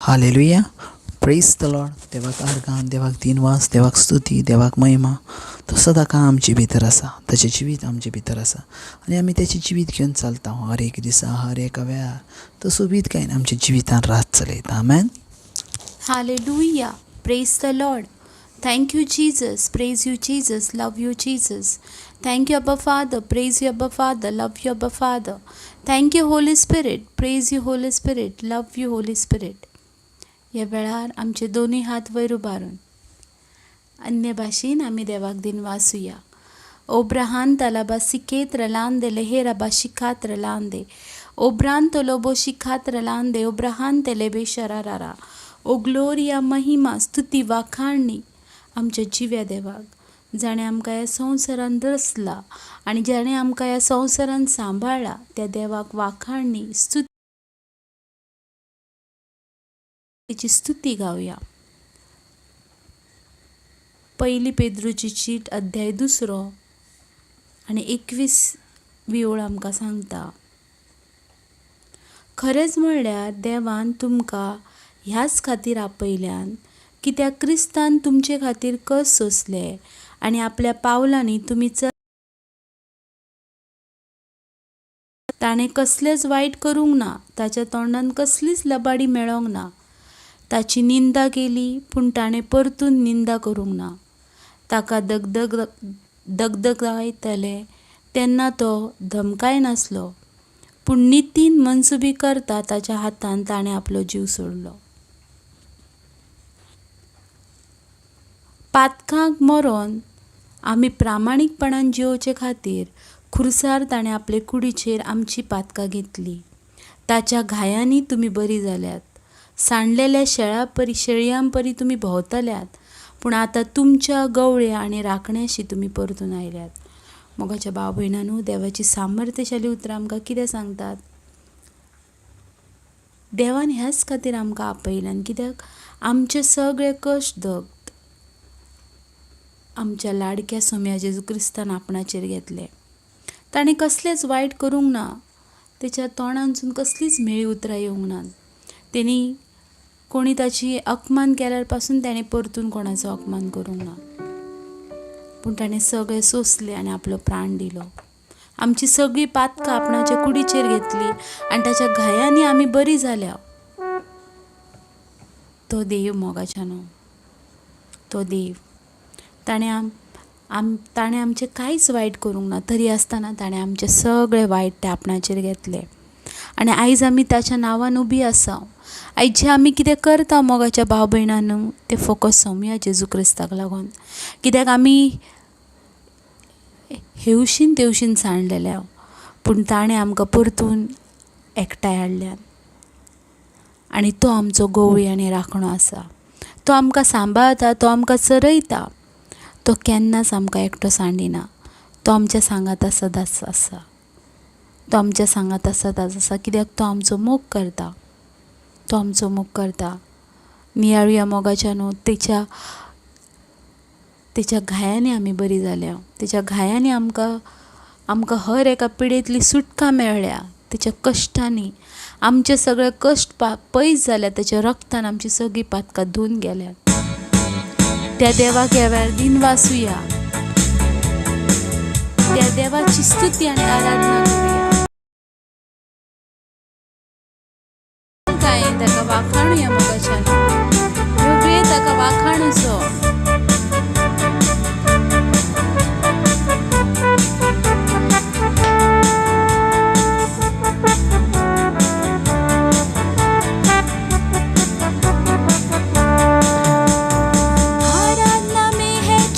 Hallelujah. Praise the Lord. देवाक argon, देवाक दिनवास, देवाक स्तुती, देवाक महिमा. तो सदां काळ आमचे भितर आसा, ताचें जिवीत आमचे भितर आसा आनी आमी तेचें जिवीत घेवन चलता. हर एक दिसा, हर एका वेळार तो सोबीत कांय आमच्या जिवितान रात चलयता. आमेन. Hallelujah. Praise the Lord. Thank you, Jesus. Praise you, Jesus. Love you, Jesus. Thank you, Abba Father. Praise you, Abba Father. Love you, Abba Father. Thank you, Holy Spirit. Praise you, Holy Spirit. Love you, Holy Spirit. ह्या वेळार आमचे दोन्ही हात वयर उबारून अन्य भाशेन आमी देवाक दिन वासुया. ओब्राहान तलाबा सिकेत रलांदे लेहेराबा शिखात रलांदे ओब्रान तोलोबो शिखात रलांदे ओब्राहान तेलेबे शरारारा. ओ ग्लोरिया, महिमा, स्तुती, वाखाणणी आमच्या जिव्या देवाक, जाणें आमकां ह्या संवसारान रचला आनी जाणें आमकां ह्या संवसारान सांबाळ्ळा, त्या देवाक वाखाणणी, स्तुतीची स्तुती गावया. पहिली पेद्रूची चीट अध्याय 2 आनी 21वी ओळ आमकां सांगता, खरेंच म्हणल्यार देवान तुमकां ह्याच खातीर आपयल्यान, कित्याक क्रिस्तान तुमचे खातीर कस सोंसले आनी आपल्या पावलांनी तुमी ताणें कसलेंच वायट करूंक ना, ताच्या तोंडान कसलीच लबाडी मेळोंक ना. ताची निंदा केली पूण ताणें परतून निंदा करूंक ना. ताका दगदगायतले तेन्ना तो धमकाय नासलो, पूण नितीन मनसुबी करता ताच्या हातान ताणें आपलो जीव सोडलो. पातकांक मरोन आमी प्रामाणीकपणान जिवोवचे खातीर खुर्सार ताणें आपले कुडीचेर आमची पातकां घेतली. ताच्या घायांनी तुमी बरी जाल्यात. सांडलेल्या शेळयां परी तुमी भोंवतल्यात, पूण आतां तुमच्या गवळ्या आनी राखण्याशी तुमी परतून आयल्यात. मोगाच्या भाव भयणांनो, देवाची सामर्थ्यशाली उतरां आमकां कितें सांगतात? देवान ह्याच खातीर आमकां आपयल्यान, कित्याक आमचे सगळे कश्ट आमच्या लाडक्या सोम्या जेजू क्रिस्तान आपणाचेर घेतले. ताणें कसलेंच वायट करूंक ना. तेच्या तोंडांसून कसलीच मेळी उतरां येवंक ना. तेणी कोणी ताची अपमान केल्यार पासून ताणें परतून कोणाचो अपमान करूंक ना, पूण ताणें सगळें सोंसलें आनी आपलो प्राण दिलो. आमची सगळी पातकां आपणाच्या कुडीचेर घेतली आनी ताच्या घायांनी आमी बरी जाल्या. तो देव मोगाच्यानो, तो देव. ताणें आमचें कांयच वायट करूंक ना, तरी आसतना ताणें आमचें सगळें वायट तें आपणाचेर घेतलें आनी आयज आमी ताच्या नांवान उबी आसा. आयज जें आमी कितें करता मोगाच्या भाव भयणांनो, तें फकत सोम्या जेजू क्रिस्ताक लागून. कित्याक आमी हेवशीन तेवशीन सांडलेल्या, पूण ताणें आमकां परतून एकठांय हाडल्यान आनी तो आमचो गवळी आनी राखणो आसा. तो आमकां सांबाळटा, तो आमकां चरयता. तो केन्नाच आमकां एकटो सांडिना. तो आमच्या सांगाता सदांच आसा. तो आमच्या सांगाता सदांच आसा, कित्याक तो आमचो मोग करता. तो आमचो मोग करता. नियाळुया मोगाच्यानो, तेच्या घायांनी आमी बरी जाल्या. तेच्या घायांनी आमकां हर एका पिडेंतली सुटका मेळ्ळ्या. तेच्या कश्टांनी आमचे सगळे कश्ट पयस जाल्या. तेच्या रक्तान आमची सगळी पातकां धुवन गेल्या. त्या देवाक ह्या वेळार दिन वासुया. त्या देवाची स्तुती आनी आराधना करुया. काय ताका वाखाणुया मोगाच्यानो. वेळ ताका वाखाणुचो.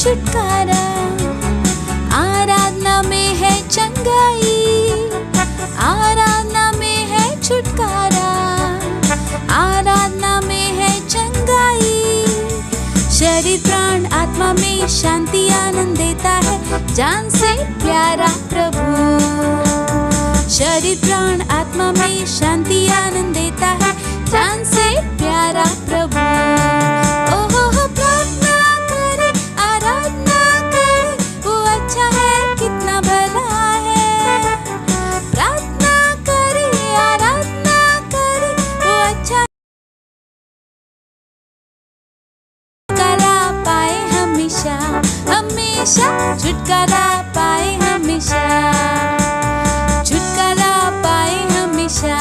छुटकारा, आराधना में है चंगाई, आराधना में है छुटकारा, आराधना में है चंगाई. शरीर प्राण आत्मा में शांति आनंद देता है जान से प्यारा प्रभु. शरीर प्राण आत्मा में शांति आनंद देता है जान से प्यारा प्रभु. हमेशा छुटकारा पाए हमेशा, छुटकारा पाए हमेशा,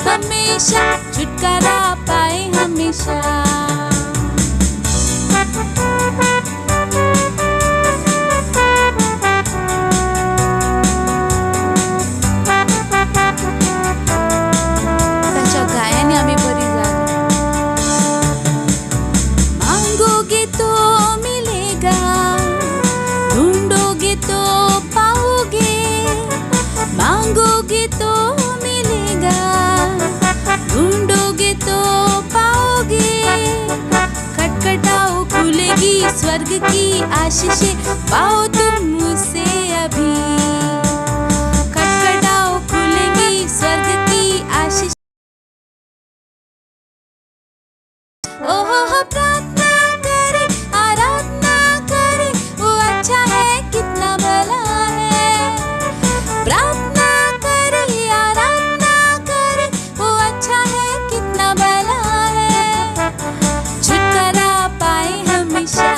हमेशा छुटकारा पाए हमेशा। त्याच्या गायाने आम्ही बरी झालो। मागोगे तो मिलेगा, ढूंढोगे तो पाओगे, मांगोगे तो मिलेगा, ढूंढोगे तो पाओगे, खटखटाओ खुलेगी स्वर्ग की आशीषें, पाओ तुम मुझसे अभी, खटखटाओ खुलेगी स्वर्ग की आशीष। ओहो प्रार्थना करे, आराधना करे, वो अच्छा है कितना भला है। प्रार्थना करे, आराधना करे, वो अच्छा है कितना भला है। छुटकारा पाए हमेशा,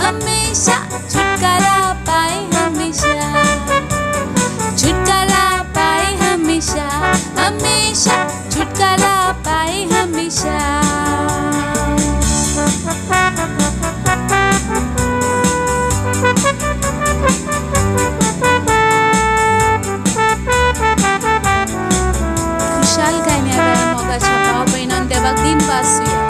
हमेशा छुटकारा पाए हमेशा, छुटकारा पाए हमेशा, हमेशा छुटकारा पाए हमेशा। खुशाल गाण्या वेळा मोगाच्या भाव बहिणांन देवाक दिन वासूया।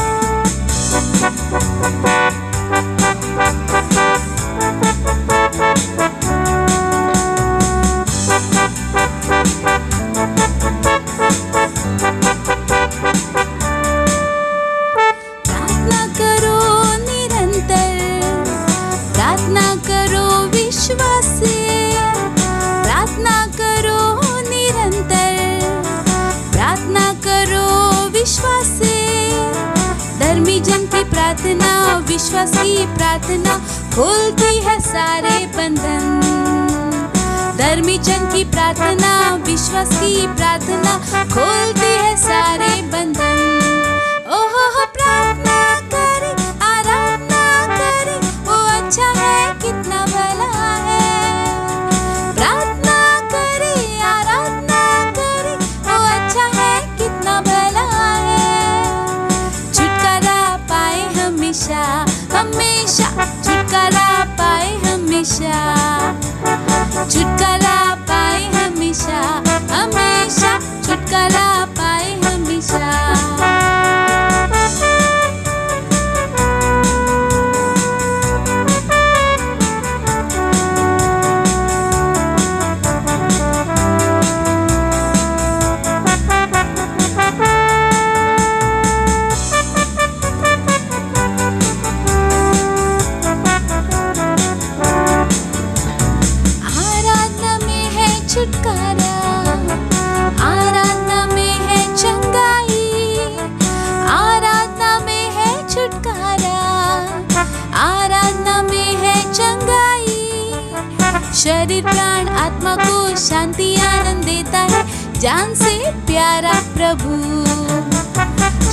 प्रार्थना करो निरंतर, प्रार्थना करो विश्वास से, प्रार्थना करो निरंतर, प्रार्थना करो विश्वास से। धर्मी जन की प्रार्थना, विश्वास की प्रार्थना खोलती है सारे बंधन। धर्मी जन की प्रार्थना, विश्वास की प्रार्थना खोलती है सारे बंधन। ओहो प्रार्थना करे, आराधना करे, वो अच्छा है कितना भला है। प्रार्थना करे, आराधना करे, वो अच्छा है कितना भला है। छुटकारा पाए हमेशा, हमेशा छुटकारा पाए हमेशा, छुटकारा पाए हमेशा, हमेशा छुटकारा पाए हमेशा। आराधना में है छुटकारा, आराधना में है चंगाई, आराधना में है छुटकारा, आराधना में है चंगाई। शरीर प्राण आत्मा को शांति आनंद देता है, जान से प्यारा प्रभु।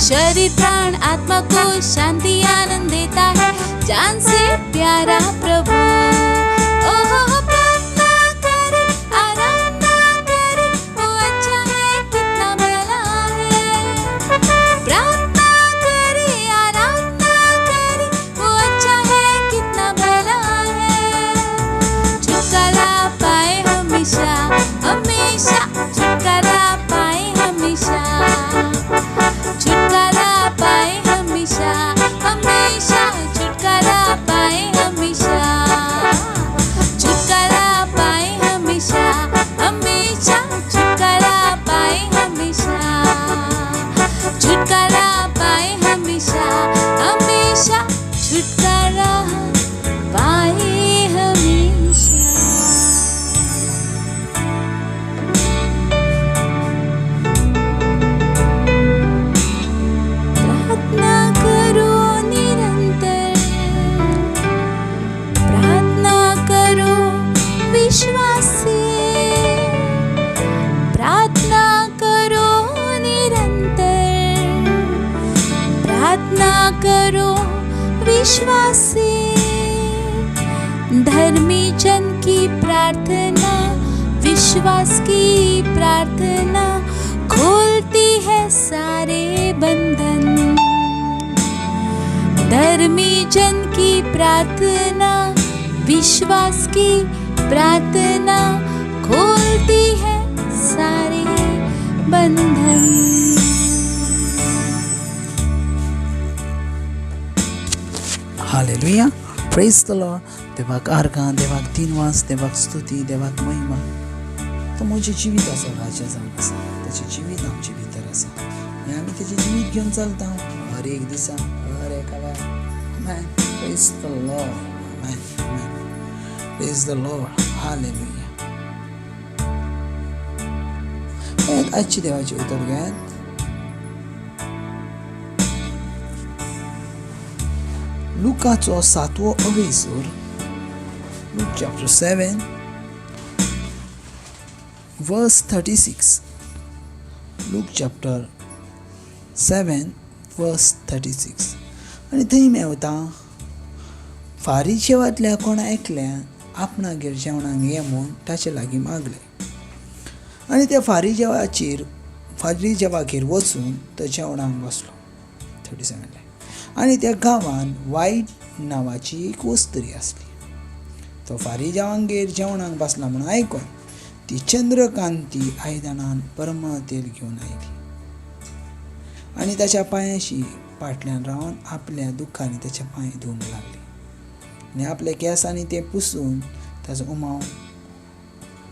शरीर प्राण आत्मा को शांति आनंद देता है, जान से प्यारा प्रभु। ओहो प्रार्थना करे, आराधना करे, वो अच्छा है कितना भला है। प्रार्थना करे, आराधना करे, वो अच्छा है कितना भला है। छुटकारा पाए हमेशा, हमेशा छुटकारा पाए हमेशा, छुटकारा पाए हमेशा, हमेशा छुटकारा पाए हमेशा, छुटकारा पाए हमेशा, हमेशा छुटकारा पाए हमेशा, छुटकारा पाए हमेशा, हमेशा छुटकारा पाए हमेशा। प्रार्थना करो निरंतर, प्रार्थना करो विश्वास से, प्रार्थना करो निरंतर, प्रार्थना करो विश्वास से। धर्मी जन की प्रार्थना, विश्वास की प्रार्थना खोलती है सारे बंधन। धर्मी जन की प्रार्थना, विश्वास की प्रार्थना खोलती है सारे बंधन। Hallelujah, praise the Lord. देवाक आर्गां, देवाक दिनवास, देवाक स्तुती, देवाक महिमा. तो म्हजें जिवीत आसा राजा जावन आसा, तेजें जिवीत आमचे भितर आसा आनी आमी तेजें जिवीत घेवन चलता हर एक दिसा, हर एका वेळार. Amen. Praise the Lord. Amen. Amen. Praise the Lord. Hallelujah. आजची देवाची उतर घेयात. लुकाचो 7वो अवेसूर, Luke chapter 7 verse 36. Luke chapter 7 verse 36. आनी थंय मेवता फारिशेवांतल्या कोणा एकल्यान आपणागेर जेवणाक ये म्हूण ताचे लागीं मागलें. आनी त्या फारिजेवागेर वचून तो जेवणाक बसलो. 37. आनी त्या गांवांत वायट नांवाची एक वस्तरी आसली. तो फारिजावांगेर जेवणाक बसला म्हूण आयकून ती चंद्रकांती आयदनान परमतेल घेवन आयली आनी ताच्या पांयाशी फाटल्यान रावन आपल्या दुखांनी ताचे पांय धुवंक लागली आनी आपल्या केंसांनी ते पुसून ताचो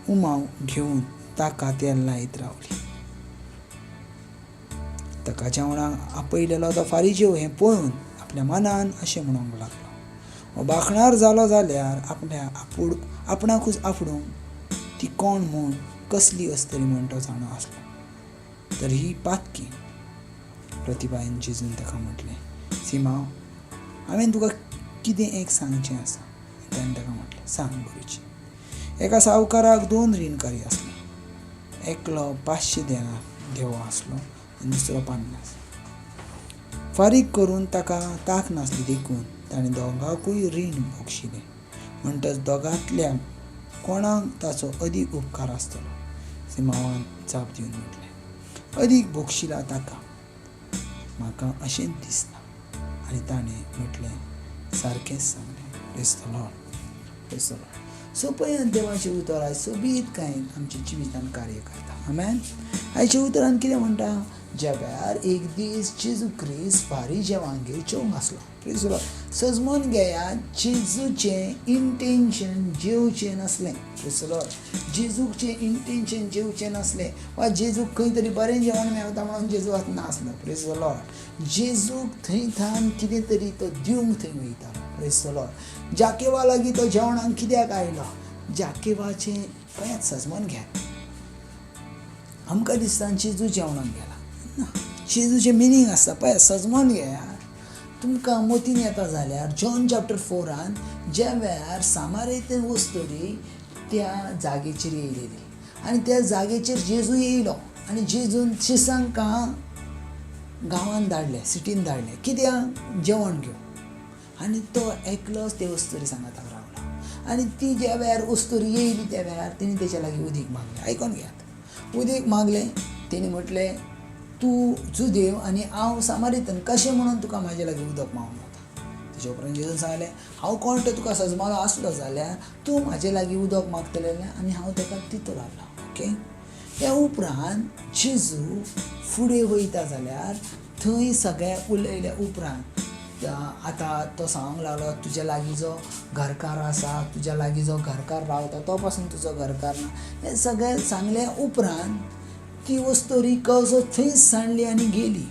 उमाव घेवन ताका तेल लायत रावली. ताका जेवणाक आपयलेलो तो फारिजेव हें पळोवन आपल्या मनान अशें म्हणूंक लागलो, हो बाखणार जालो जाल्यार आपणाकूच आपणूक ती कोण म्हूण कसली अस्तरी म्हूण तो जाणो आसलो. तर ही पातकी प्रतिभायेन जेजून ताका म्हटलें, सिमांव, हांवें तुका कितें एक सांगचें आसा. ताणें ताका म्हटलें, सांग गुरुजी. एका सावकाराक 2 रीणकारी आसले. एकलो 500 देवो आसलो आनी दुसरो 50. फारीक करून ताका ताक नासली देखून ताणें दोगांकूय रीण भोगशिलें. म्हणटच दोगांतल्या कोणाक ताचो अदीक उपकार आसतलो. सिमावान जाप दिवन म्हटलें, अदीक भोगशिला ताका म्हाका अशेंच दिसता. आनी ताणें म्हटलें, सारकेंच सांगलें. Praise the Lord. Praise the Lord. So पळयात देवाचें उतर आयज सोबीत काय आमच्या जिवितान कार्य करता. आमेन. आयच्या उतरान कितें म्हणटा, ज्या वेळार एक दीस जेजू क्रिस्त फारिजेवांगेर जेवंक आसलो. Praise the Lord. सजमून घेयात, जेजूचें इंटेंशन जेवचें नासलें. Praise the Lord. जेजूचें इंटेंशन जेवचें नासलें वा जेजूक खंय तरी बरें जेवण मेवता म्हणून जेजू वचना आसलो. Praise the Lord. जेजूक थंय थान कितें तरी तो दिवंक थंय वयतालो. Praise the Lord. जाकेवा लागीं तो जेवणाक कित्याक आयलो, जाकेवाचें पळयात सजमून घेयात. आमकां दिसता जेजू जेवणाक गेला. ना, जेजूचें मिनींग आसता पळय. सजमून घेयात. तुमकां मतीन येता जाल्यार जॉन चॅप्टर 4 ज्या वेळार सामारेतीन वस्तरी त्या जागेचेर येयलेली आनी त्या जागेचेर जेजू येयलो आनी जेजून शिसांकां गांवांत धाडलें, सिटीन धाडलें. कित्याक? जेवण घेवन. आनी तो एकलोच ते वस्तरी सांगाताक रावलो. आनी ती ज्या वेळार वस्तरी येयली त्या वेळार तेणी तेच्या लागीं उदीक मागलें. आयकून घेयात. उदीक मागलें. तेणी म्हटलें, तूं जुदेव आनी हांव सामारितन, कशें म्हणून तुका म्हाजे लागीं उदक मागूंक जाता. तेजे उपरांत जेजून सांगलें, हांव कोण तो तुका सजमालो आसलो जाल्यार तूं म्हाजे लागीं उदक मागतलें आनी हांव ताका दितो लागलो. ओके. त्या उपरांत जेजू फुडें वयता जाल्यार थंय सगळें उलयल्या उपरांत आतां तो सांगूंक लागलो, तुज्या लागीं जो घरकार आसा, तुज्या लागीं जो घरकार रावता तो पासून तुजो घरकार ना. हें सगळें सांगल्या उपरांत ती वस्तोरी कसो थंयच सांडली आनी गेली.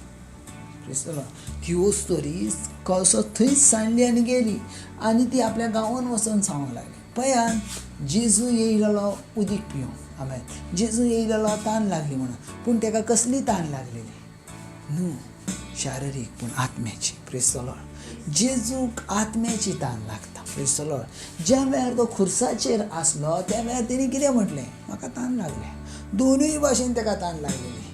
ती वस्तोरी कसो थंयच सांडली आनी गेली आनी ती आपल्या गांवांत वचून सांगूंक लागली, पळयात जेजू येयलेलो उदीक पिवंक. आमेन. जेजू येयलेलो तान लागली म्हणून. पूण ताका कसली तान लागलेली? न्हू शारिरीक पूण आत्म्याची. Praise the Lord. जेजूक आत्म्याची तान लागता. Praise the Lord. ज्या वेळार तो खुर्साचेर आसलो त्या वेळार तेणी कितें म्हटलें, म्हाका तान लागलें. दोनूय भाशेन ताका तान लागलेली.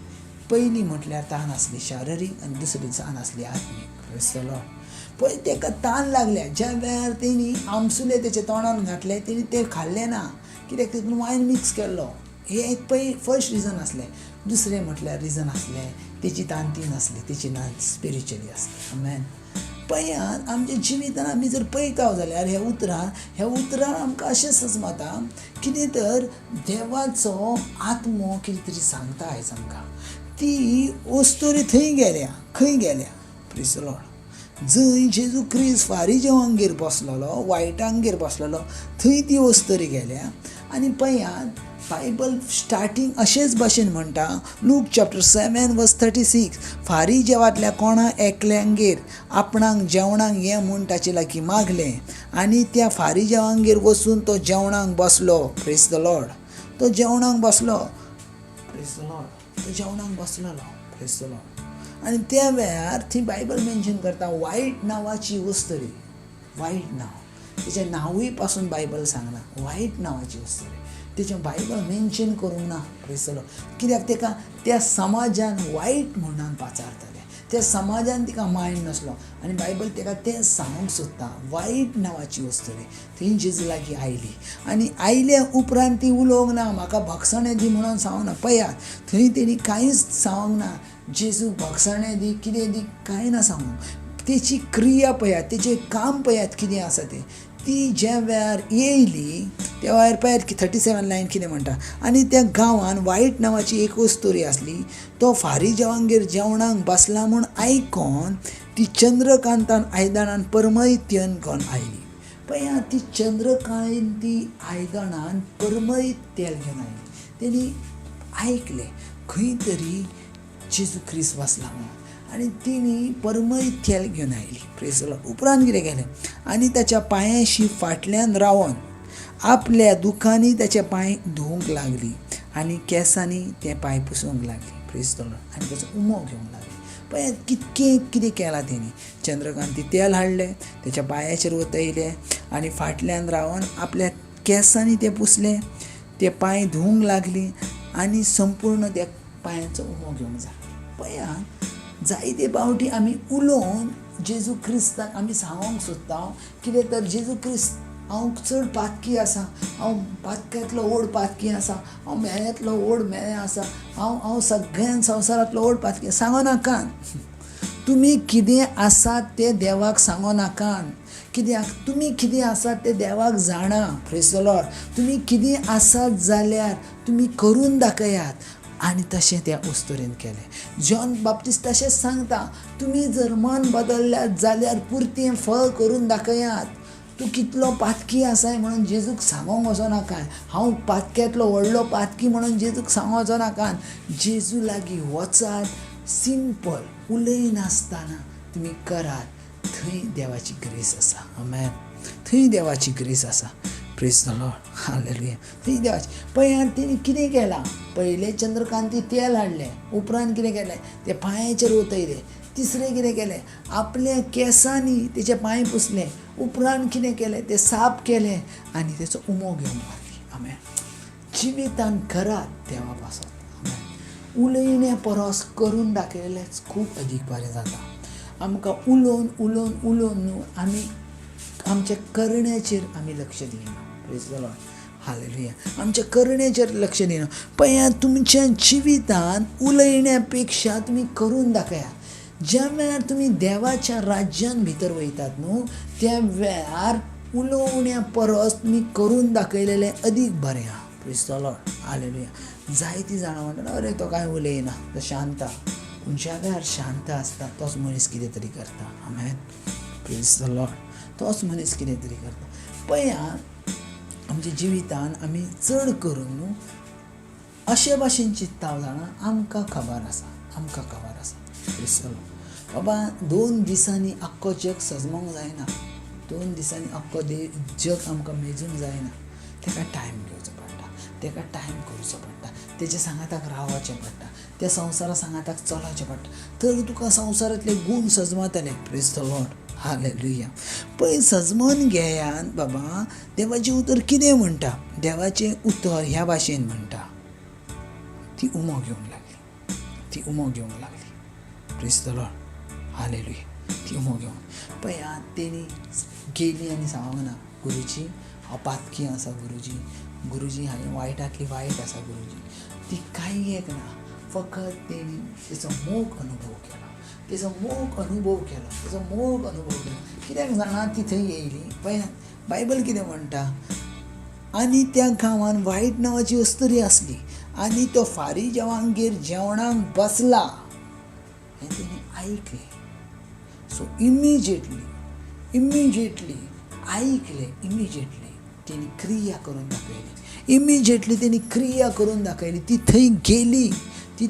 पयली म्हटल्यार तान आसली शारिरीक आनी दुसरी तान आसली आत्मीक. Praise the Lord. पळय ताका ताण लागल्या. ज्या वेळार तेणी आमसुले तेच्या तोंडान घातले तेणी ते खाल्ले ना, कित्याक तितून वायन मिक्स केल्लो. हे एक फर्स्ट रिजन असलें. दुसरें म्हटल्यार रिजन असलें तेची तान ती नासली, तेची नान स्पिरिच्युअली आसली. आमेन. पळयात आमच्या जिवितान आमी जर पळयता जाल्यार ह्या उतरान आमकां अशें सजमता कितें तर देवाचो आत्मो कितें तरी सांगता आयज आमकां. ती वस्तोरी थंय गेल्या, खंय गेल्या. Praise the Lord. जंय जेजू क्रिस्त फारीजेवांगेर बसलेलो, वायटांगेर बसलेलो, थंय ती वस्तोरी गेल्या. आनी पळयात बायबल स्टार्टींग अशेंच भाशेन म्हणटा, लूक चॅप्टर 7:36, फारीजेवांतल्या कोणा एकल्यांगेर आपणाक जेवणाक ये म्हूण ताचे लागीं मागलें आनी त्या फारीजेवांगेर वचून तो जेवणाक बसलो. Praise the Lord. तो जेवणाक बसलो. Praise the Lord. तो जेवणाक बसलेलो. Praise the Lord. आनी त्या वेळार थंय बायबल मेन्शन करता वायट नांवाची वस्तोरी. वायट नांव, तेचें नांवूय पासून बायबल सांगना. वायट नांवाची वस्तोरी तेचें बायबल मेन्शन करूंक ना. Praise the Lord. कित्याक तेका त्या समाजान वायट म्हणून पाचारताले. त्या समाजान तिका मायंड नासलो आनी बायबल तेका तें सांगूंक सोदता. वायट नांवाची वस्तोरी थंय जेजू लागीं आयली आनी आयले उपरांत ती उलोवंक ना, म्हाका भक्षणें दी म्हणून सांगूंक ना. पळयात थंय तेणी कांयच सांगूंक ना. जेजू भक्षणें दी, कितें दी, कांय ना सांगूंक. तेची क्रिया पळयात, तेचें काम पळयात कितें आसा तें. ती ज्या वेळार येयली त्या वेळार पळयात की 37 लायन कितें म्हणटा. आनी त्या गांवान वायट नांवाची एक वस्तोरी आसली. तो फारीजेवांगेर जेवणाक बसला म्हूण आयकोन ती चंद्रकांतान आयदनान परमळीत घेवन आयली. पळयात ती चंद्रकांती आयदनान परमळीत तेल घेवन आयली. तेणी आयकलें खंय तरी जेजू क्रिस्त बसला म्हणून आनी तिणी परमळीत तेल घेवन आयली. Praise the Lord. उपरांत कितें केलें आनी ताच्या पांयाशी फाटल्यान रावन आपल्या दुखांनी ताचे पांय धुवंक लागली आनी केंसांनी ते पांय पुसूंक लागली. Praise the Lord. आनी ताचो उमो घेवंक लागली. पळयात कितें केलां तेणी. चंद्रकांती तेल हाडलें, तेच्या पांयाचेर वतयलें आनी फाटल्यान रावन आपल्या केंसांनी ते पुसलें, ते पांय धुवंक लागली आनी संपूर्ण त्या पांयाचो उमो घेवंक जाय. पळयात जायते फावटी आमी उलोवन जेजू क्रिस्ताक आमी सांगोंक सोदता कितें तर जेजू क्रिस्त हांव चड पातकी आसा, हांव पातक्यांतलो व्हड पातकी आसा, हांव मेळ्यांतलो व्हड मेळ्ळें आसा, हांव सगळ्यान संवसारांतलो व्हड पातकी सांगो नाकात. तुमी कितें आसात तें देवाक सांगो नाकात. कित्याक तुमी कितें आसात तें देवाक जाणा. Praise the Lord. तुमी कितें आसात जाल्यार तुमी करून दाखयात. आनी तशें त्या वस्तोरीन केलें. जॉन बाप्टिस्ट तशेंच सांगता, तुमी जर मन बदल्ल्यात जाल्यार पुर्तें फळ करून दाखयात. तूं कितलो पातकी आसाय म्हणून जेजूक सांगोंक वचो नाका. हांव पातक्यांतलो व्हडलो पातकी म्हणून जेजूक सांगोंक वचो नाका. जेजू लागीं वचात, सिंपल उलयनासतना तुमी करात. थंय देवाची ग्रेस आसा. आमेन. थंय देवाची ग्रेस आसा. Praise the Lord. हालेलुया. थंय देवाची. पळयात तेणी कितें केलां. पयलें चंद्रकांती तेल हाडलें, उपरांत कितें केलें ते पांयाचेर वतयलें. तिसरें कितें केलें आपल्या केंसांनी तेचे पांय पुसले. उपरांत कितें केलें ते साफ केलें आनी तेचो उमो घेवंक लागली. आमेन. जिवितान करात देवा पासून. आमेन. उलयण्या परस करून दाखयलेंच खूब अदीक बरें जाता. आमकां उलोवन न्हू आमी आमच्या करण्याचेर आमी लक्ष दिना. Praise the Lord. हालेलुया. आमच्या करण्याचेर लक्ष दिना. पळयात तुमच्या जिवितान उलयण्यापेक्षा तुमी करून दाखयात. ज्या वेळार तुमी देवाच्या राज्यान भितर वयतात न्हू त्या वेळार उलोवण्या परस तुमी करून दाखयलेलें अदीक बरें आहा. Praise the Lord. हालेलुया. जायतीं जाणां म्हणटात अरे तो कांय उलयना, तो शांत आहा. पूण ज्या वेळार शांत आसता तोच मनीस कितें तरी करता. आमेन. Praise the Lord. तोच मनीस कितें तरी करता. पळयात आमच्या जिवितान आमी चड करून न्हू अशे भाशेन चिंत्ता जाणां आमकां खबर आसा. Praise the Lord. बाबा 2 दिसांनी आख्खो जग सजमोंक जायना. 2 दिसांनी आख्खो जग आमकां मेजूंक जायना. तेका टायम घेवचो पडटा. तेका टायम करचो पडटा. तेच्या सांगाताक रावचें पडटा. त्या संवसारा सांगाताक चलचें पडटा. तर तुका संवसारांतले गूण सजमतले. Praise the Lord. हालेलुया. पळय सजमोन घेयात बाबा. देवाचें उतर कितें म्हणटा. देवाचें उतर ह्या भाशेन म्हणटा. ती उमो घेवंक लागली. Praise the Lord. हालेलुया. ती उमो घेवन पळया तेणी गेली आनी सांगूंक ना गुरुजी हांव पातकी आसा गुरुजी हांवें वायटांतली वायट आसा गुरुजी. ती कांय एक ना, फकत तेणी तेचो मोग अनुभव केलो. कित्याक जाणा ती थंय येयली पळया बायबल कितें म्हणटा, आनी त्या गांवांत वायट नांवाची अस्तरी आसली आनी तो फारिजेवांगेर जेवणाक बसला हें तेणी आयकलें. सो इमिजिएटली तेणी क्रिया करून दाखयली. ती थंय गेली, ती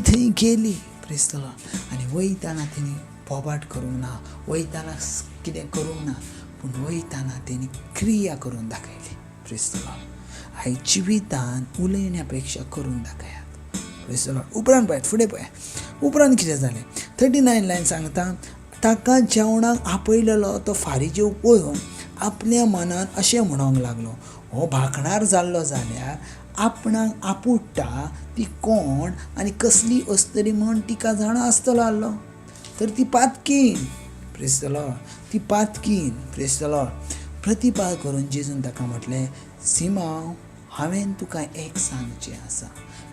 थंय गेली प्रेज द लॉर्ड. आनी वयताना तेणी बोबाट करूंक ना, वयताना कितें करूंक ना, पूण वयताना तेणी क्रिया करून दाखयली प्रेज द लॉर्ड. आयज जिवितांत उलयण्या पेक्षा करून दाखयात प्रेज द लॉर्ड. उपरांत पळयात, फुडें पळयात, उपरांत कितें जालें. 39 लायन सांगता, ताका जेवणाक आपयलेलो तो फारिजेव पळोवन आपल्या मनांत अशें म्हणूंक लागलो, हो भाकणार जाल्लो जाल्यार आपणाक आपुट्टा ती कोण आनी कसली अस्तरी म्हण तिका जाणा आसतलो आसलो. तर ती पातकीन praise the Lord, praise the Lord. प्रतिपाद करून जेजून ताका म्हटलें, सिमांव हांवें तुका एक सांगचें आसा.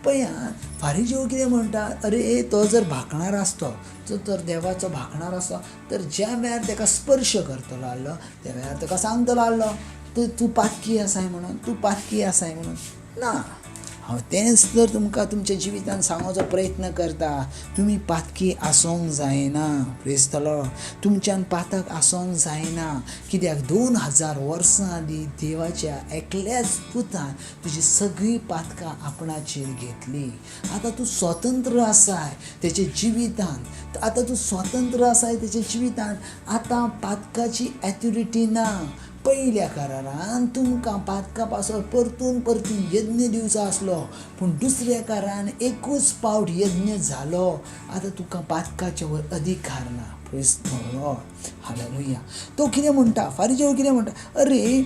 पळया फारिजेव कितें म्हणटा, अरे तो जर भाकणार आसतो, तो जर देवाचो भाकणार आसतो, तर ज्या वेळार ताका स्पर्श करतलो आसलो त्या वेळार ताका सांगतलो आसलो तूं पातकी आसाय म्हणून. ना, हांव तेंच जर तुमकां तुमच्या जिवितांत सांगोचो प्रयत्न करता, तुमी पातकी आसोंक जायना प्रेज द लॉर्ड. तुमच्यान पातक आसोंक जायना. कित्याक 2000 वर्सां आदीं देवाच्या एकल्याच पुतान तुजी सगळीं पातकां आपणाचेर घेतली. आतां तूं स्वतंत्र आसाय तेच्या जिवितांत, आतां पातकाची एथॉरिटी ना. पयल्या कारान तुमकां पातका पासत परतून यज्ञ दिवचो आसलो, पूण दुसऱ्या कारान एकूच पावट यज्ञ जालो. आतां तुका पातकाचे वयर अधिकार ना प्रेज द लॉर्ड. हालेलुया. तो कितें म्हणटा, फारिजेव कितें म्हणटा, अरे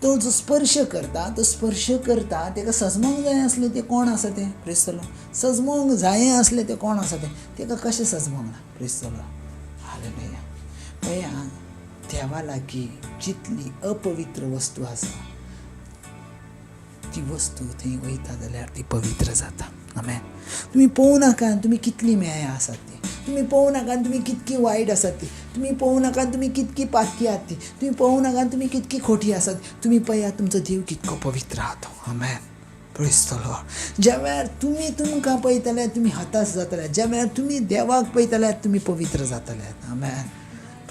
तो जो स्पर्श करता तेका सजमोंक जाय आसलें तें कोण आसा तें प्रेज द लॉर्ड. सजमोंक जायें आसलें तें कोण आसा तेका कशें सजमोंक ना प्रेज द लॉर्ड. हालेलुया. पळया देवा लागीं जितली अपवित्र वस्तू आसा ती वस्तू थंय वयता जाल्यार ती पवित्र जाता. आमेन. तुमी पळोवं नाका तुमी कितली मेळ्या आसात ती, तुमी पळोवं नाका तुमी कितकी वायट आसात ती, तुमी पळोवं नाका तुमी कितकी पातकी आहात ती, तुमी पळोवं नाका तुमी कितकी खोटी आसात. तुमी पळयात तुमचो देव कितको पवित्र आहा तो. आमेन. Praise the Lord. ज्या वेळार तुमी तुमकां पळयतले तुमी हताश जातले, ज्या वेळार तुमी देवाक पळयतले तुमी पवित्र जातले. Amen.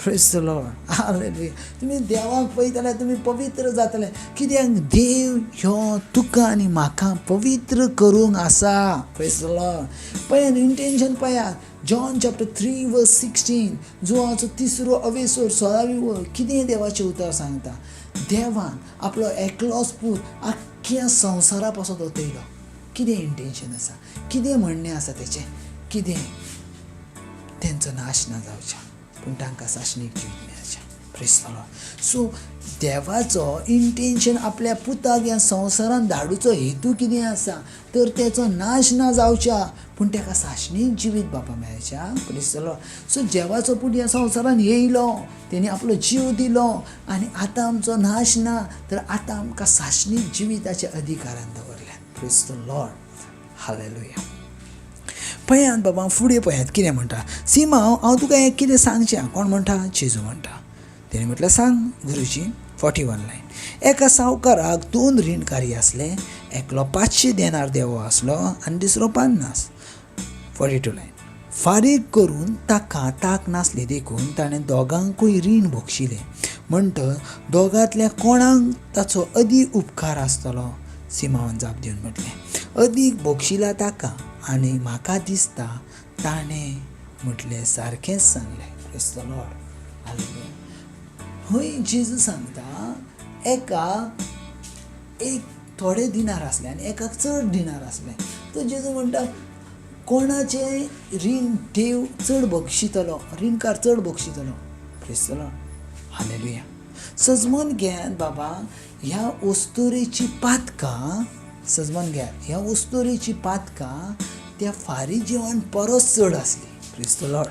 Praise the Lord. Hallelujah. तुमी देवाक पळयतले तुमी पवित्र जातले, कित्याक देव ह्यो तुका आनी म्हाका पवित्र करूंक आसा. Praise the Lord. पळयात इंटेन्शन पळयात. जॉन चॅप्टर 3:16 जुआचो 3रो अवेसोर 16वी वळ कितें देवाचें उतर सांगता. देवान आपलो एकलोच पूत आख्ख्या संवसारा पासून दोतयलो. कितें इंटेन्शन आसा, कितें म्हणणें आसा तेचें, कितें तेंचो नाश ना जावचो पूण तांकां साशणीक जीवित मेळचें. Praise the Lord. सो देवाचो इंटेन्शन आपल्या पुताक ह्या संवसारांत धाडूचो हेतू कितें आसा, तर तेचो नाश ना जावचा पूण ताका साशणीक जिवीत बापा मेळच्या. Praise the Lord. सो देवाचो पूत ह्या संवसारांत येयलो, तेणी आपलो जीव दिलो आनी आतां आमचो नाश ना, तर आतां आमकां साशणीक जिविताच्या अधिकारान दवरल्यात. Praise the Lord. हालेलुया. पळयात बाबा फुडें पळयात कितें म्हणटा. सिमांव हांव तुका एक कितें सांगचें. कोण म्हणटा, जेजू म्हणटा. तेणी म्हटलें सांग गुरुजी. 41 लायन. एका सावकाराक 2 रीणकारी आसले, एकलो 500 देनार देवो आसलो आनी दुसरो 50. 42 लायन. फारीक करून ताका ताक नासली देखून ताणें दोगांकूय रीण भोगशिलें. म्हणटच दोगांतल्या कोणाक ताचो अदीक उपकार आसतलो. सिमांवान जाप दिवन म्हटलें, अदीक भोगशिला ताका, आनी म्हाका दिसता ताणें म्हटलें सारकेंच सांगलें. Praise the Lord. हालेलुया. हय जेजू सांगता एकाक एक थोडे दिनार आसले आनी एकाक चड दिनार आसले. तो जेजू म्हणटा कोणाचें रीण देव चड भोगशितलो, रीणकार चड भोगशितलो. Praise the Lord. हालेलुया. सजमोन घेयात बाबा ह्या ओस्तोरेची पातकां, सजमोन घेयात ह्या ओस्तोरेची पातकां त्या फारिजेवान परस चड आसली. Praise the Lord.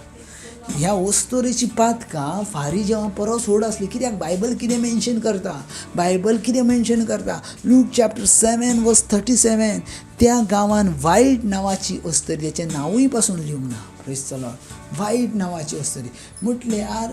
ह्या वस्तोरेची पातकां फारी जेव्हा परस व्हड आसली. कित्याक बायबल कितें मेन्शन करता, बायबल कितें मेन्शन करता, लूक चॅप्टर 7 वर्स 37, त्या गांवान वायट नांवाची अस्तरी, त्याचें नांवूय पासून लिहूंक ना. Praise the Lord. वायट नांवाची अस्तरी म्हटल्यार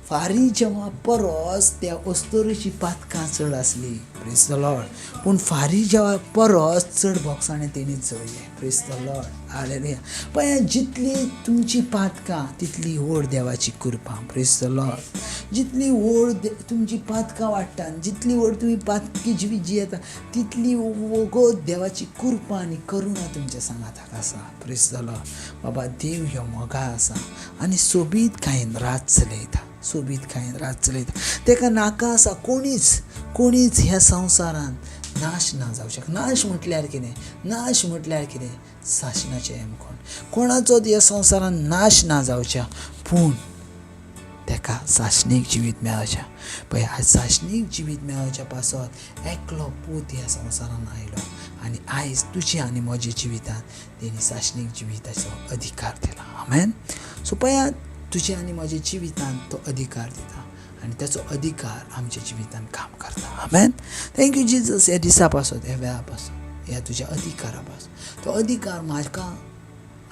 फारी जेव्हा परस त्या अस्तरेची पातकां चड आसली. Praise the Lord. पूण फारी जेव्हा परस चड भोगसाणें तेणीच जळले. Praise the Lord. हालेलुया. पळय, जितली तुमची पातकां तितली व्हड देवाची कृपा. Praise the Lord. जितली व्हड तुमची पातकां वाडटा, जितली व्हड तुमी पातकी जिवी जियेता, तितली वगत देवाची कृपा आनी करुणा तुमच्या सांगाताक आसा. Praise the Lord. बाबा, देव ह्यो मोगा आसा आनी सोबीत खायन रात चलयता. सोबीत खायन रात चलयता. तेका नाका आसा कोणीच ह्या संवसारांत नाश ना जावं शकना. नाश म्हटल्यार कितें? नाश म्हटल्यार कितें? साशणाचें हेमखोण. कोणाचोच ह्या संवसारांत नाश ना जावच्या, पूण तेका साशणीक जिवीत मेळच्या. पळय, आज साशणीक जिवीत मेळच्या पासत एकलो पूत ह्या संवसारांत आयलो आनी आयज तुजी आनी म्हज्या जिवितांत तेणी साशणीक जिविताचो अधिकार दिला. आमेन. सो पळयात, तुज्या आनी म्हज्या जिवितांत तो अधिकार दिता आनी त्याचो अधिकार आमच्या जिवितांत काम करता. आमेन. Thank you Jesus. ह्या दिसा पासून, ह्या वेळा पासून, ह्या तुज्या अधिकारा पासून तो अधिकार म्हाका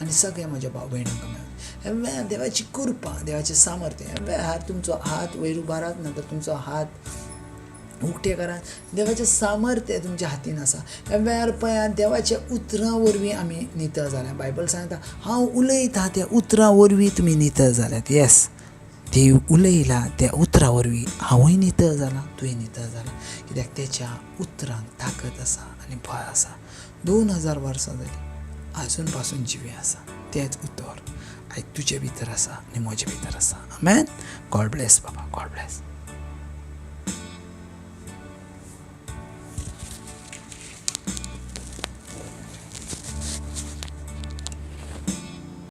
आनी सगळ्या म्हज्या भाव भयणांक मेळ्ळा. ह्या वेळार देवाची कृपा, देवाचें सामर्थ्य. ह्या वेळार तुमचो हात वयर उबारात ना तर तुमचो हात उक्ते करात. देवाचें सामर्थ्य तुमच्या हातीन आसा. ह्या वेळार पळयात, देवाच्या उतरां वरवीं आमी नितळ जाल्या. बायबल सांगता, हांव उलयतां त्या उतरां वरवीं तुमी नितळ जाल्यात. येस, देव उलयला त्या उतरां वरवीं हांवूय नितळ जाला, तुवें नितळ जाला. कित्याक तेच्या उतरांक ताकद आसा आनी बळ आसा. 2000 वर्सां जालीं, आजून पासून जिवी आसा. तेच उतर आयज तुजे भितर आसा आनी म्हजे भितर आसा. आमेन. गॉड ब्लेस बाबा. God bless.